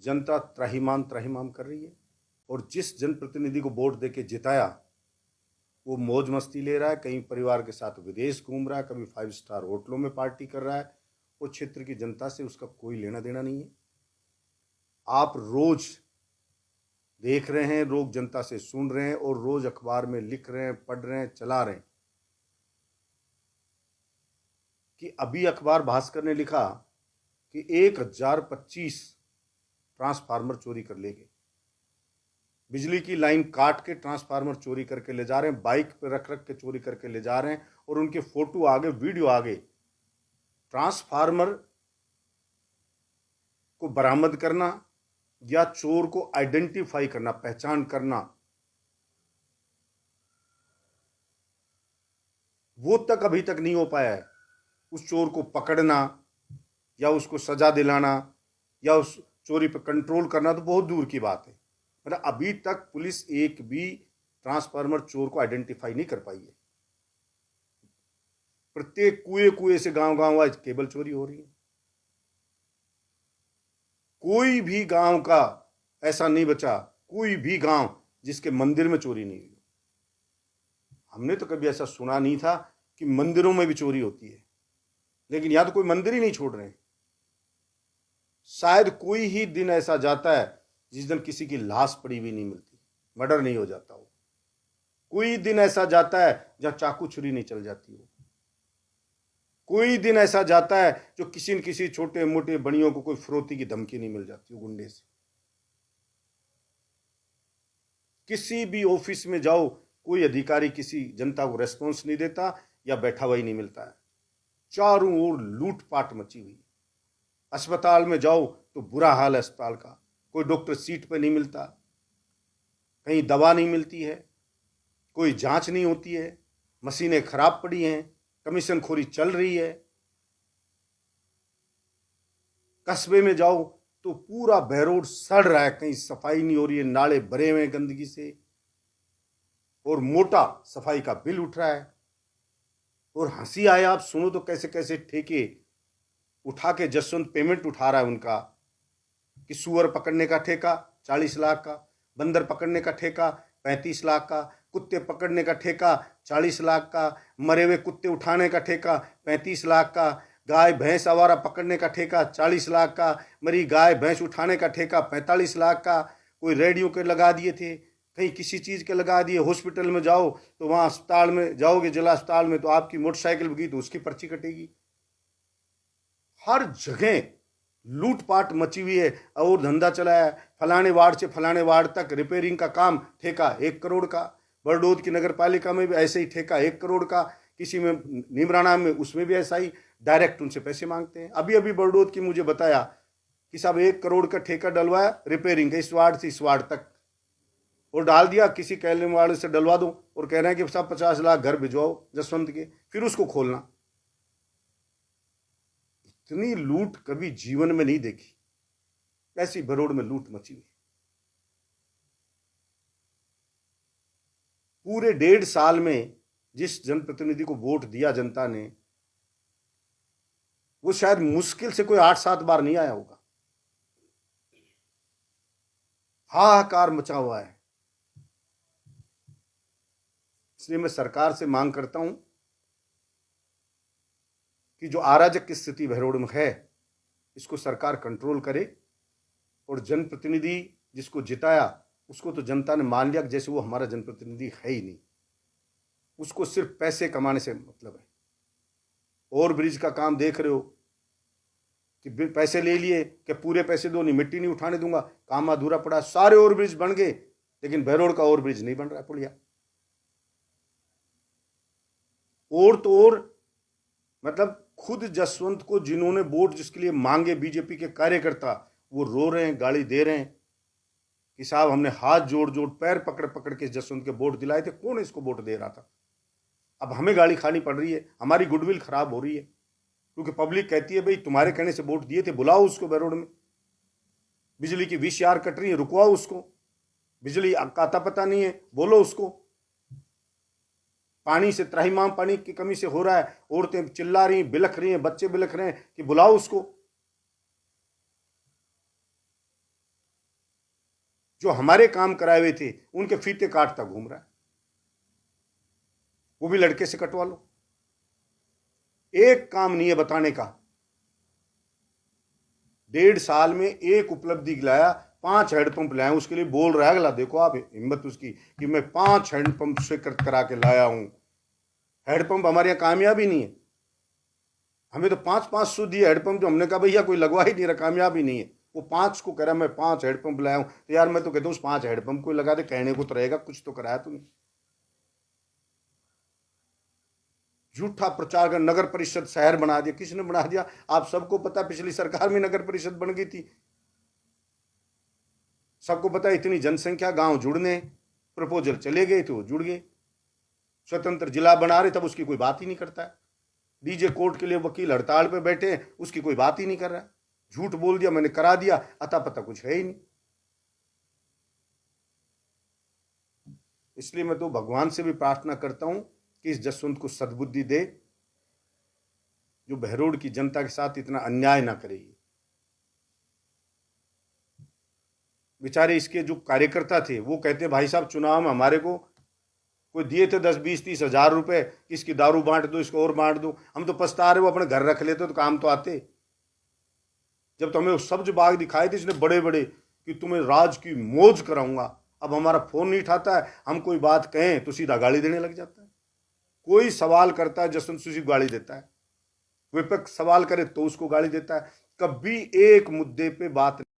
जनता त्राहिमाम त्राहिमाम कर रही है। और जिस जनप्रतिनिधि को वोट देके जिताया वो मौज मस्ती ले रहा है, कहीं परिवार के साथ विदेश घूम रहा है, कभी 5 स्टार होटलों में पार्टी कर रहा है। वो क्षेत्र की जनता से उसका कोई लेना देना नहीं है। आप रोज देख रहे हैं, लोग जनता से सुन रहे हैं और रोज अखबार में लिख रहे हैं, पढ़ रहे हैं, चला रहे हैं कि अभी अखबार भास्कर ने लिखा कि 1025 ट्रांसफार्मर चोरी कर ले गए। बिजली की लाइन काट के ट्रांसफार्मर चोरी करके ले जा रहे हैं, बाइक पे रख रख के चोरी करके ले जा रहे हैं और उनके फोटो आगे, वीडियो आगे। ट्रांसफार्मर को बरामद करना या चोर को आइडेंटिफाई करना, पहचान करना, वो तक अभी तक नहीं हो पाया है। उस चोर को पकड़ना या उसको सजा दिलाना या उस चोरी पर कंट्रोल करना तो बहुत दूर की बात है। मतलब अभी तक पुलिस एक भी ट्रांसफार्मर चोर को आइडेंटिफाई नहीं कर पाई है। प्रत्येक कुएं कुएं से गांव गांव आज केबल चोरी हो रही है। कोई भी गांव का ऐसा नहीं बचा, कोई भी गांव जिसके मंदिर में चोरी नहीं हुई। हमने तो कभी ऐसा सुना नहीं था कि मंदिरों में भी चोरी होती है, लेकिन यहां तो कोई मंदिर ही नहीं छोड़ रहे। शायद कोई ही दिन ऐसा जाता है जिस दिन किसी की लाश पड़ी हुई नहीं मिलती, मर्डर नहीं हो जाता हो। कोई दिन ऐसा जाता है जहां चाकू छुरी नहीं चल जाती हो। कोई दिन ऐसा जाता है जो किसी न किसी छोटे मोटे बड़ियों को कोई फिरौती की धमकी नहीं मिल जाती हो गुंडे से। किसी भी ऑफिस में जाओ, कोई अधिकारी किसी जनता को रेस्पॉन्स नहीं देता या बैठा हुआ ही नहीं मिलता है। चारों ओर लूटपाट मची हुई। अस्पताल में जाओ तो बुरा हाल है अस्पताल का, कोई डॉक्टर सीट पे नहीं मिलता, कहीं दवा नहीं मिलती है, कोई जांच नहीं होती है, मशीनें खराब पड़ी हैं, कमीशन खोरी चल रही है। कस्बे में जाओ तो पूरा बहरोड सड़ रहा है, कहीं सफाई नहीं हो रही है, नाले भरे हुए हैं गंदगी से और मोटा सफाई का बिल उठ रहा है। और हंसी आए आप सुनो तो कैसे कैसे ठेके उठा के जसवंत पेमेंट उठा रहा है उनका कि सुअर पकड़ने का ठेका 40 लाख का, बंदर पकड़ने का ठेका 35 लाख का, कुत्ते पकड़ने का ठेका 40 लाख का, मरे हुए कुत्ते उठाने का ठेका 35 लाख का, गाय भैंस आवारा पकड़ने का ठेका 40 लाख का, मरी गाय भैंस उठाने का ठेका 45 लाख का। कोई रेडियो के लगा दिए थे, कहीं किसी चीज़ के लगा दिए। हॉस्पिटल में जाओ तो वहाँ अस्पताल में जाओगे, जिला अस्पताल में, तो आपकी मोटरसाइकिल गई तो उसकी पर्ची कटेगी। हर जगह लूटपाट मची हुई है और धंधा चला है। फलाने वार्ड से फलाने वार्ड तक रिपेयरिंग का काम ठेका 1 करोड़ का। बरडोद की नगर पालिका में भी ऐसे ही ठेका 1 करोड़ का, किसी में नीमराना में उसमें भी ऐसा ही, डायरेक्ट उनसे पैसे मांगते हैं। अभी अभी बरडोद की मुझे बताया कि साहब 1 करोड़ का ठेका डलवाया रिपेयरिंग का, इस वार्ड से इस वार्ड तक, और डाल दिया किसी कैले वार्ड से डलवा दो और कह रहे हैं कि साहब 50 लाख घर भिजवाओ जसवंत के, फिर उसको खोलना। इतनी लूट कभी जीवन में नहीं देखी, ऐसी बरोड़ में लूट मची हुई। पूरे 1.5 साल में जिस जनप्रतिनिधि को वोट दिया जनता ने, वो शायद मुश्किल से कोई 8-7 बार नहीं आया होगा। हाहाकार मचा हुआ है। इसलिए मैं सरकार से मांग करता हूं कि जो अराजक की स्थिति बहरोड में है, इसको सरकार कंट्रोल करे। और जनप्रतिनिधि जिसको जिताया उसको तो जनता ने मान लिया जैसे वो हमारा जनप्रतिनिधि है ही नहीं, उसको सिर्फ पैसे कमाने से मतलब है। ओवर ब्रिज का काम देख रहे हो कि पैसे ले लिए कि पूरे पैसे दो, नहीं मिट्टी नहीं उठाने दूंगा, काम अधूरा पड़ा। सारे ओवर ब्रिज बन गए लेकिन बहरोड का ओवर ब्रिज नहीं बन रहा है, पुलिया। और तो और मतलब खुद जसवंत को जिन्होंने वोट जिसके लिए मांगे बीजेपी के कार्यकर्ता, वो रो रहे हैं, गाली दे रहे हैं कि साहब हमने हाथ जोड़ जोड़ पैर पकड़ पकड़ के जसवंत के वोट दिलाए थे, कौन इसको वोट दे रहा था। अब हमें गाली खानी पड़ रही है, हमारी गुडविल खराब हो रही है, क्योंकि पब्लिक कहती है भाई तुम्हारे कहने से वोट दिए थे, बुलाओ उसको बहरोड में। बिजली की 20 यार कट रही है, रुकवाओ उसको। बिजली का आता पता नहीं है, बोलो उसको। पानी से त्राहिमाम पानी की कमी से हो रहा है, औरतें चिल्ला रही, बिलख रही हैं, बच्चे बिलख रहे हैं कि बुलाओ उसको। जो हमारे काम कराए हुए थे उनके फीते काटता घूम रहा है, वो भी लड़के से कटवा लो। एक काम नहीं है बताने का। 1.5 साल में एक उपलब्धि लाया, 5 हैंडपंप लाया, उसके लिए बोल रहा है अगला, देखो आप हिम्मत उसकी कि मैं 5 हैंडपंप स्वीकृत करा के लाया हूं। हैंडपंप हमारे यहां कामयाब ही नहीं है। हमें तो 5-500 दिए हैंडपंप, जो हमने कहा भैया कोई लगवा ही नहीं रहा, कामयाब ही नहीं है। वो 5 को कह रहा मैं 5 हैंडपंप लाया हूं। तो यार मैं तो कहता हूं उस 5 हैंडपंप को लगा दे, कहने को तो रहेगा, कुछ तो कराया तूने। झूठा प्रचार कर नगर परिषद शहर बना दिया। किसने बना दिया? आप सबको पता, पिछली सरकार में नगर परिषद बन गई थी। सबको पता है, इतनी जनसंख्या, गांव जुड़ने, प्रपोजल चले गए थे, वो जुड़ गए। स्वतंत्र जिला बना रहे, तब उसकी कोई बात ही नहीं करता है। डीजे कोर्ट के लिए वकील हड़ताल पे बैठे हैं, उसकी कोई बात ही नहीं कर रहा है। झूठ बोल दिया मैंने करा दिया, अता पता कुछ है ही नहीं। इसलिए मैं तो भगवान से भी प्रार्थना करता हूं कि इस जसवंत को सद्बुद्धि दे, जो बहरोड की जनता के साथ इतना अन्याय ना करे। बेचारे इसके जो कार्यकर्ता थे वो कहते भाई साहब चुनाव में हमारे को कोई दिए थे 10-20-30 हजार रुपए, इसकी दारू बांट दो, इसको और बांट दो। हम तो पछता रहे, वो अपने घर रख लेते तो काम तो आते। जब तो हमें वो सब्ज बाग दिखाए थे इसने बड़े बड़े कि तुम्हें राज की मौज कराऊंगा, अब हमारा फोन नहीं उठाता है, हम कोई बात कहें तो सीधा गाली देने लग जाता है। कोई सवाल करता है जसवंत सिंह को गाली देता है, विपक्ष सवाल करे तो उसको गाली देता है। कभी एक मुद्दे पे बात